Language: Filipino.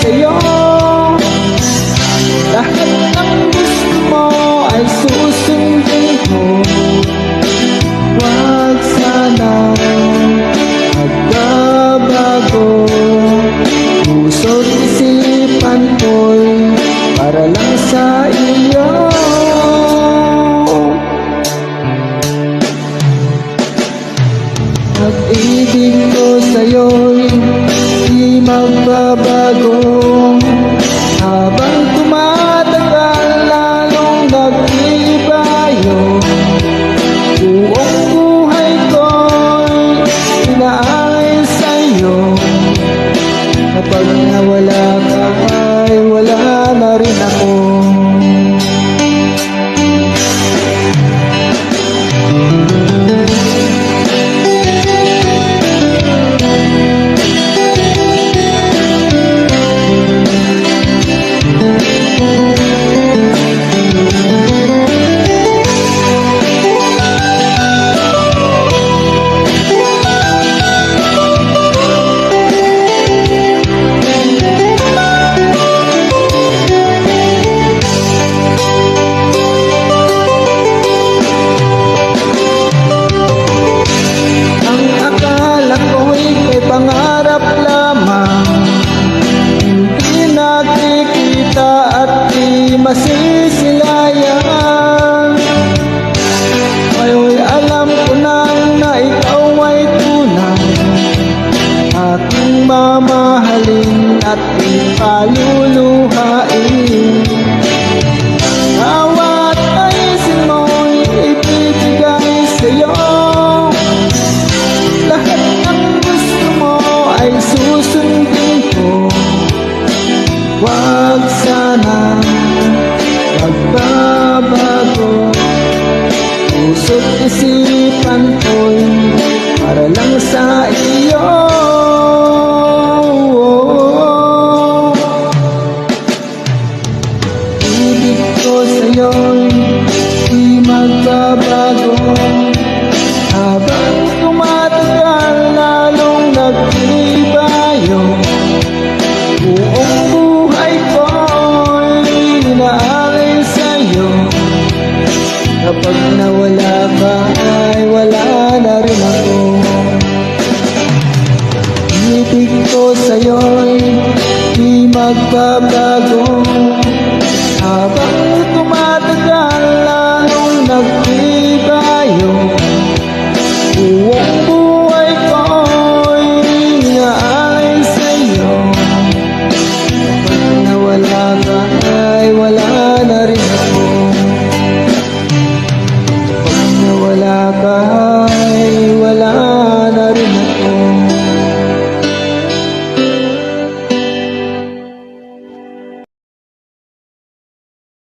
sa'yo. Lahat ng gusto mo ay susundin ko. Huwag sanang magbabago. Puso't isipan ko'y para lang sa iyo. Pag-ibig ko sa'yo'y di magbabago. Habang tumatagal lalong nag-iibayo. Buong buhay ko'y inaay sa'yo. Kapag nawala ka ay wala na rin ako. Pangarap lamang, hindi nakikita at di masisilayan. Ngayon alam ko na ikaw ay tunay, aking mamahalin at ipaluluhain. Bawat naisin mo'y ibibigay sa'yo. Lahat ng gusto mo ay susundin ko. Huwag sana magbabago. Puso't isipan ko'y para lang sa iyo. Ibig ko sa'yo'y di magbabago. Habang tumatagal lalong nag-iibayo. Buong buhay ko'y inaalay sa'yo. Kapag nawala ka ay wala na rin ako. Ibig ko sa'yo'y di magbabago. Habang